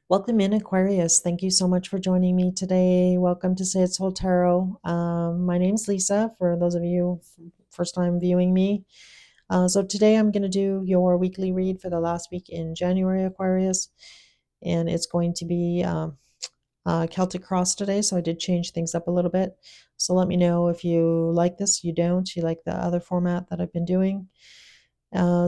Welcome in, Aquarius. Thank you so much for joining me today. Welcome to Say It's Whole Tarot. My name's Lisa, for those of you first time viewing me. So today I'm going to do your weekly read for the last week in January, Aquarius. And it's going to be Celtic Cross today, so I did change things up a little bit. So let me know if you like this, you don't, you like the other format that I've been doing.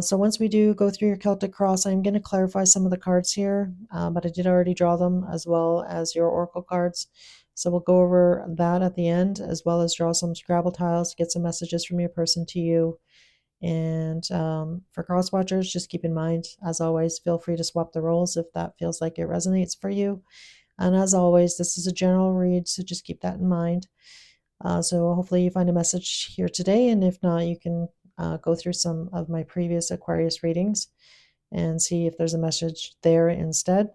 So once we do go through your Celtic Cross, I'm going to clarify some of the cards here, but I did already draw them as well as your Oracle cards. So we'll go over that at the end, as well as draw some Scrabble tiles to get some messages from your person to you. And for cross watchers, just keep in mind, as always, feel free to swap the roles if that feels like it resonates for you. And as always, this is a general read, so just keep that in mind. So hopefully you find a message here today, and if not, you can go through some of my previous Aquarius readings and see if there's a message there instead.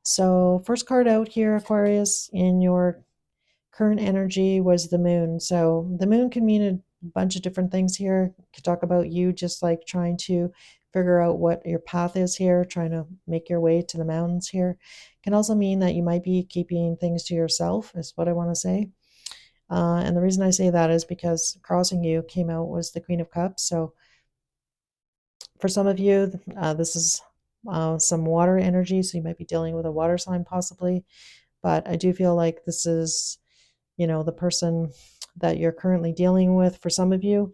So first card out here, Aquarius, in your current energy was the moon. So the moon can mean a bunch of different things here. It could talk about you just like trying to figure out what your path is here, trying to make your way to the mountains here. It can also mean that you might be keeping things to yourself, is what I want to say. And the reason I say that is because crossing you came out was the Queen of Cups. So for some of you, this is some water energy. So you might be dealing with a water sign possibly. But I do feel like this is, the person that you're currently dealing with. For some of you,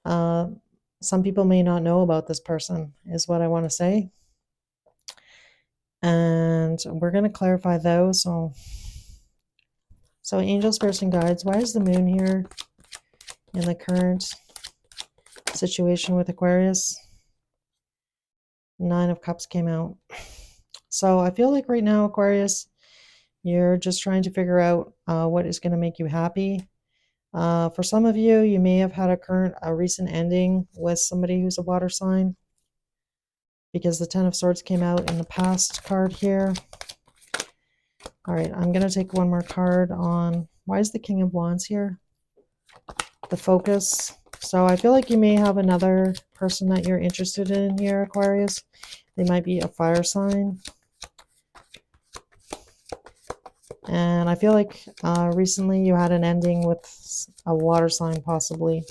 some people may not know about this person, is what I want to say. And we're going to clarify those. So angels, spirits, and guides. Why is the moon here in the current situation with Aquarius? Nine of Cups came out. So I feel like right now, Aquarius, you're just trying to figure out what is going to make you happy. For some of you, you may have had a recent ending with somebody who's a water sign, because the Ten of Swords came out in the past card here. All right, I'm going to take one more card on why is the King of Wands here? The focus. So I feel like you may have another person that you're interested in here, Aquarius. They might be a fire sign. And I feel like recently you had an ending with a water sign, possibly.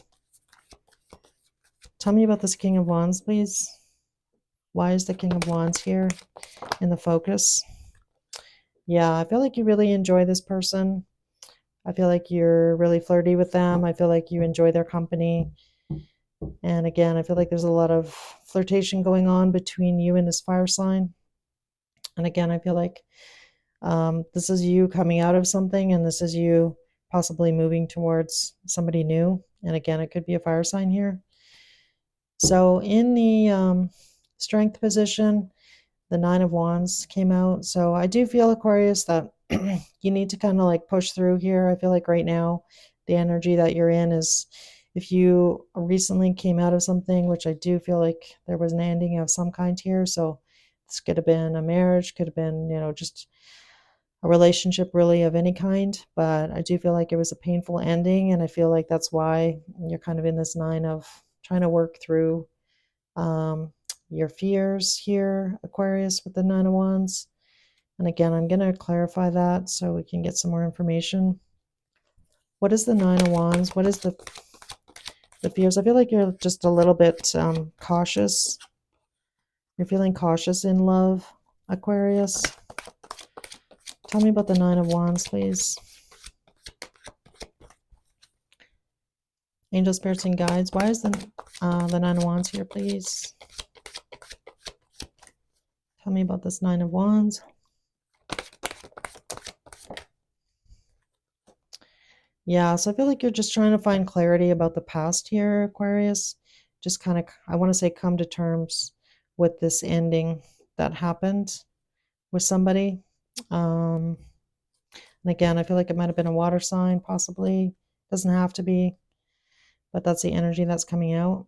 Tell me about this King of Wands, please. Why is the King of Wands here in the focus? Yeah, I feel like you really enjoy this person. I feel like you're really flirty with them. I feel like you enjoy their company. And again, I feel like there's a lot of flirtation going on between you and this fire sign. And again, I feel like this is you coming out of something, and this is you possibly moving towards somebody new. And again, it could be a fire sign here. So in the strength position, the Nine of Wands came out. So I do feel, Aquarius, that you need to kind of like push through here. I feel like right now the energy that you're in is, if you recently came out of something, which I do feel like there was an ending of some kind here. So this could have been a marriage, could have been, just a relationship really of any kind. But I do feel like it was a painful ending. And I feel like that's why you're kind of in this nine of trying to work through your fears here, Aquarius, with the Nine of Wands. And again, I'm going to clarify that so we can get some more information. What is the Nine of Wands? What is the fears? I feel like you're just a little bit cautious. You're feeling cautious in love, Aquarius. Tell me about the Nine of Wands, please. Angel, spirits, and guides. Why is the Nine of Wands here, please? Tell me about this Nine of Wands. Yeah, so I feel like you're just trying to find clarity about the past here, Aquarius. Just kind of, I want to say, come to terms with this ending that happened with somebody. And again, I feel like it might have been a water sign, possibly. Doesn't have to be, but that's the energy that's coming out.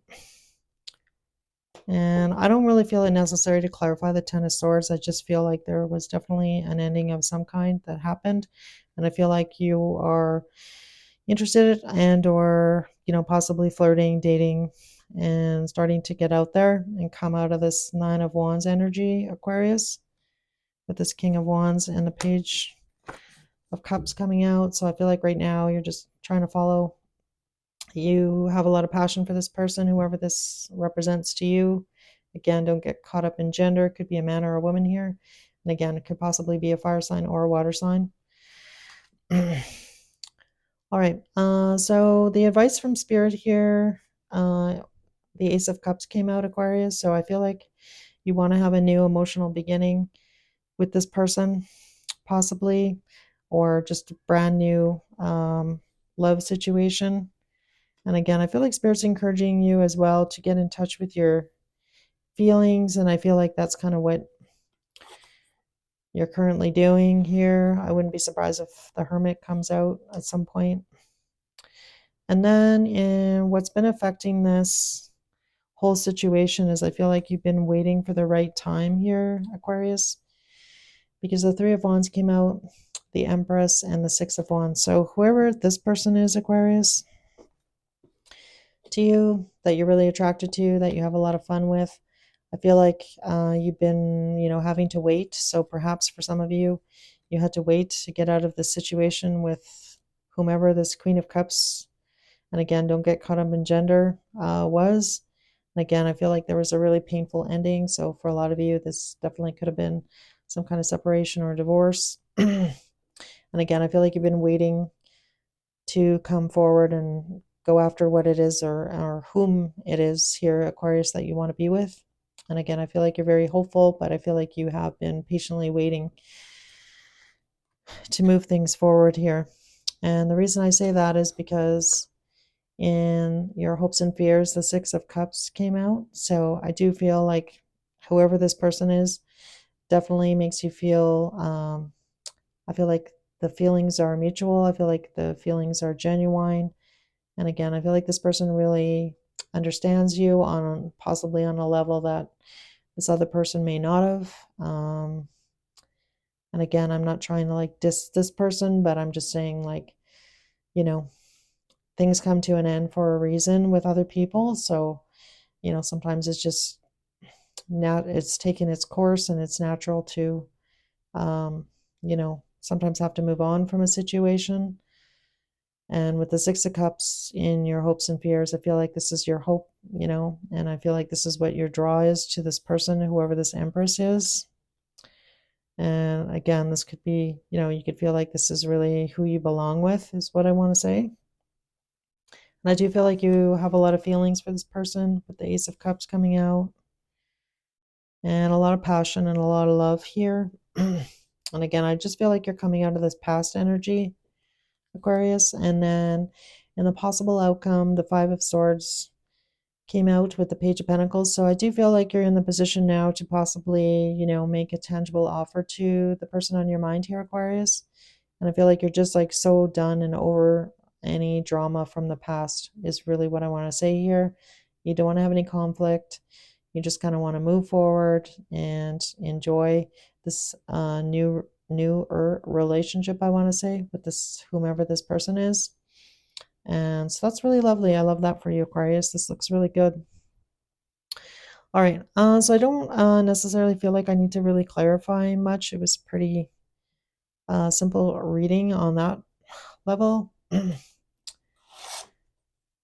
And I don't really feel it necessary to clarify the Ten of Swords. I just feel like there was definitely an ending of some kind that happened. And I feel like you are interested and or, possibly flirting, dating, and starting to get out there and come out of this Nine of Wands energy, Aquarius. with this King of Wands and the Page of Cups coming out. So I feel like right now you're just trying to follow. You have a lot of passion for this person, whoever this represents to you. Again, don't get caught up in gender. It could be a man or a woman here. And again, it could possibly be a fire sign or a water sign. All right. So the advice from Spirit here, the Ace of Cups came out, Aquarius. So I feel like you want to have a new emotional beginning with this person, possibly, or just a brand new love situation. And again, I feel like Spirit's encouraging you as well to get in touch with your feelings. And I feel like that's kind of what you're currently doing here. I wouldn't be surprised if the Hermit comes out at some point. And then in what's been affecting this whole situation is I feel like you've been waiting for the right time here, Aquarius, because the Three of Wands came out, the Empress, and the Six of Wands. So whoever this person is, Aquarius, to you, that you're really attracted to, that you have a lot of fun with, I feel like you've been, having to wait. So perhaps for some of you, you had to wait to get out of the situation with whomever this Queen of Cups, and again, don't get caught up in gender, was. And again, I feel like there was a really painful ending. So for a lot of you, this definitely could have been some kind of separation or divorce. And again, I feel like you've been waiting to come forward and go after what it is or whom it is here, Aquarius, that you want to be with. And again, I feel like you're very hopeful, but I feel like you have been patiently waiting to move things forward here. And the reason I say that is because in your hopes and fears, the Six of Cups came out. So I do feel like whoever this person is definitely makes you feel, I feel like the feelings are mutual. I feel like the feelings are genuine. And again, I feel like this person really understands you on possibly on a level that this other person may not have. And again, I'm not trying to like diss this person, but I'm just saying like, you know, things come to an end for a reason with other people. So, sometimes it's just it's taken its course and it's natural to, sometimes have to move on from a situation. And with the Six of Cups in your hopes and fears, I feel like this is your hope, and I feel like this is what your draw is to this person, whoever this Empress is. And again, this could be, you could feel like this is really who you belong with, is what I want to say. And I do feel like you have a lot of feelings for this person with the Ace of Cups coming out, and a lot of passion and a lot of love here. And again, I just feel like you're coming out of this past energy, Aquarius. And then in the possible outcome, the Five of Swords came out with the Page of Pentacles. So I do feel like you're in the position now to possibly, make a tangible offer to the person on your mind here, Aquarius. And I feel like you're just like so done and over any drama from the past is really what I want to say here. You don't want to have any conflict. You just kind of want to move forward and enjoy this newer relationship, I want to say, with this whomever this person is. And so that's really lovely. I love that for you, Aquarius. This looks really good. All right. So I don't necessarily feel like I need to really clarify much. It was pretty simple reading on that level.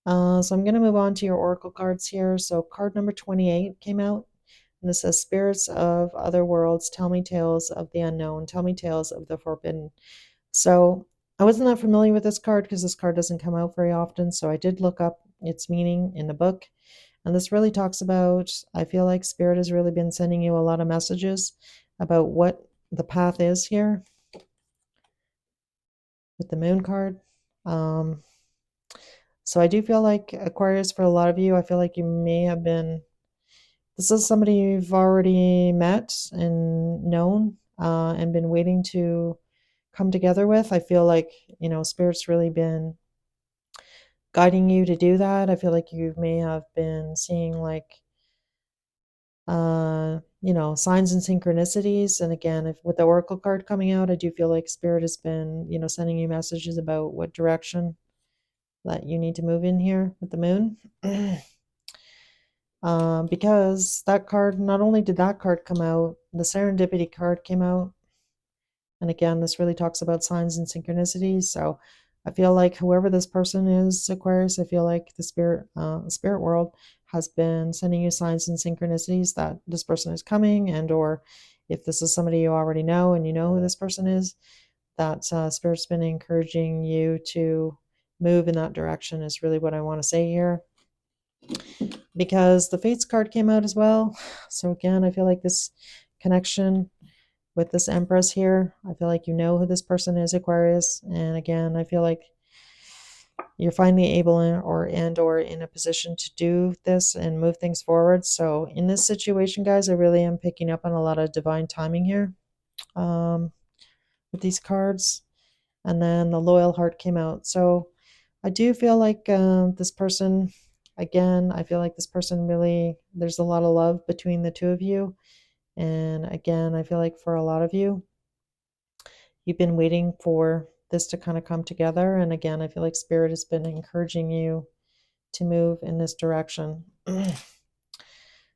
So I'm going to move on to your oracle cards here. So card number 28 came out, and this says, Spirits of other worlds, tell me tales of the unknown, tell me tales of the forbidden. So I wasn't that familiar with this card because this card doesn't come out very often. So I did look up its meaning in the book. And this really talks about, I feel like Spirit has really been sending you a lot of messages about what the path is here with the Moon card. So I do feel like Aquarius, for a lot of you, I feel like you may have been, this is somebody you've already met and known and been waiting to come together with. I feel like, Spirit's really been guiding you to do that. I feel like you may have been seeing like, signs and synchronicities. And again, if with the Oracle card coming out, I do feel like Spirit has been, sending you messages about what direction that you need to move in here with the Moon. because that card, not only did that card come out, the serendipity card came out. And again, this really talks about signs and synchronicities. So I feel like whoever this person is, Aquarius, I feel like the spirit world has been sending you signs and synchronicities that this person is coming, and or if this is somebody you already know and you know who this person is, that spirit's been encouraging you to move in that direction is really what I want to say here. Because the Fates card came out as well. So again, I feel like this connection with this Empress here, I feel like you know who this person is, Aquarius. And again, I feel like you're finally able or in a position to do this and move things forward. So in this situation, guys, I really am picking up on a lot of divine timing here with these cards. And then the Loyal Heart came out. So I do feel like this person, again, I feel like this person really, there's a lot of love between the two of you. And again, I feel like for a lot of you, you've been waiting for this to kind of come together. And again, I feel like Spirit has been encouraging you to move in this direction.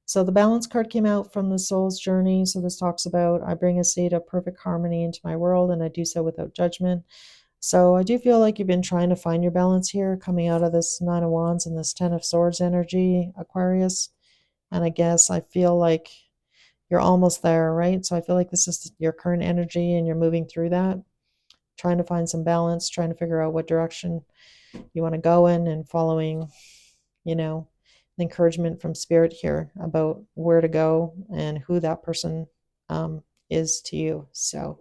So the Balance card came out from the Soul's Journey. So this talks about, I bring a state of perfect harmony into my world, and I do so without judgment. So I do feel like you've been trying to find your balance here, coming out of this Nine of Wands and this Ten of Swords energy, Aquarius. And I guess I feel like you're almost there, right? So I feel like this is your current energy and you're moving through that, trying to find some balance, trying to figure out what direction you want to go in, and following, the encouragement from Spirit here about where to go and who that person is to you. So,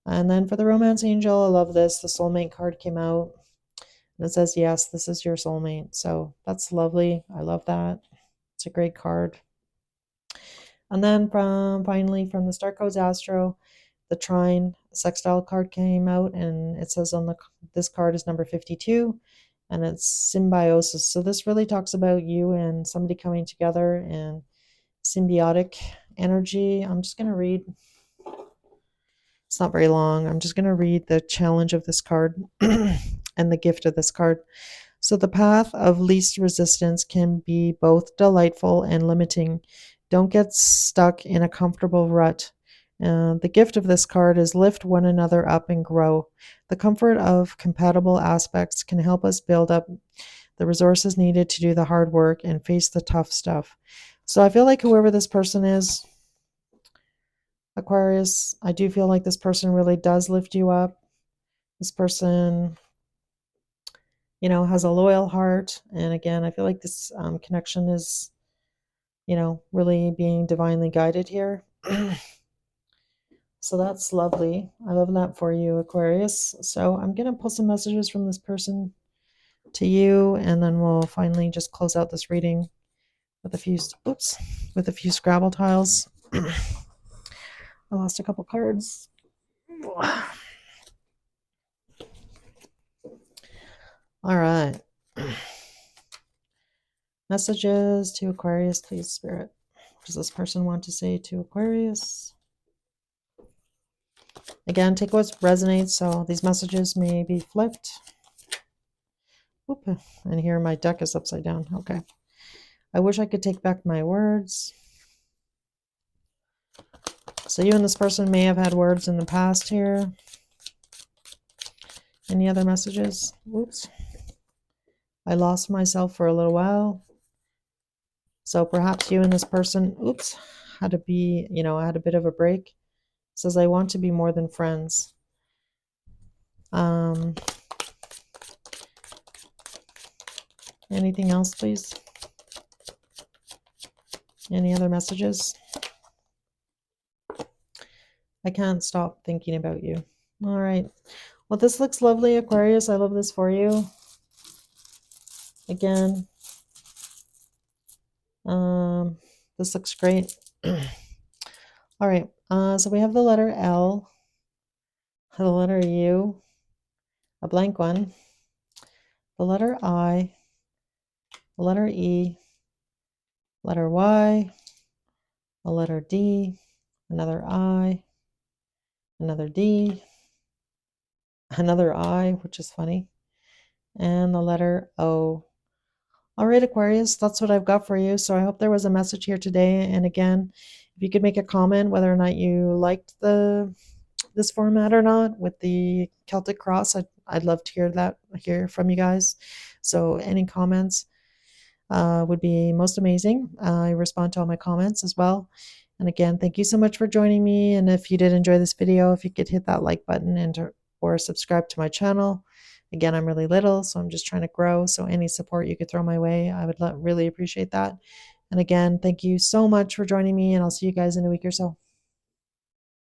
and then for the Romance Angel, I love this. The Soulmate card came out and it says, yes, this is your soulmate. So that's lovely. I love that. It's a great card. And then finally from the Star Codes Astro, the Trine Sextile card came out, and it says on this card is number 52, and it's symbiosis. So this really talks about you and somebody coming together and symbiotic energy. I'm just going to read. It's not very long. I'm just going to read the challenge of this card and the gift of this card. So the path of least resistance can be both delightful and limiting. Don't get stuck in a comfortable rut. The gift of this card is lift one another up and grow. The comfort of compatible aspects can help us build up the resources needed to do the hard work and face the tough stuff. So I feel like whoever this person is, Aquarius, I do feel like this person really does lift you up. This person, has a loyal heart. And again, I feel like this connection is, really being divinely guided here. So that's lovely. I love that for you, Aquarius. So I'm going to pull some messages from this person to you, and then we'll finally just close out this reading with a few Scrabble tiles. I lost a couple cards. All right. Messages to Aquarius, please, Spirit. What does this person want to say to Aquarius? Again, take what resonates. So these messages may be flipped. Oop, and here my deck is upside down. Okay. I wish I could take back my words. So you and this person may have had words in the past here. Any other messages? Oops. I lost myself for a little while. So perhaps you and this person, had to be, I had a bit of a break. It says, I want to be more than friends. Anything else, please? Any other messages? I can't stop thinking about you. All right. Well, this looks lovely, Aquarius. I love this for you. Again, this looks great. All right. So we have the letter L, the letter U, a blank one, the letter I, the letter E, letter Y, a letter D, another I, another D, another I, which is funny, and the letter O. All right, Aquarius, that's what I've got for you. So I hope there was a message here today. And again, if you could make a comment whether or not you liked this format or not with the Celtic cross, I'd love to hear from you guys. So any comments would be most amazing. I respond to all my comments as well. And again, thank you so much for joining me. And if you did enjoy this video, if you could hit that like button or subscribe to my channel. Again, I'm really little, so I'm just trying to grow. So any support you could throw my way, I would really appreciate that. And again, thank you so much for joining me, and I'll see you guys in a week or so.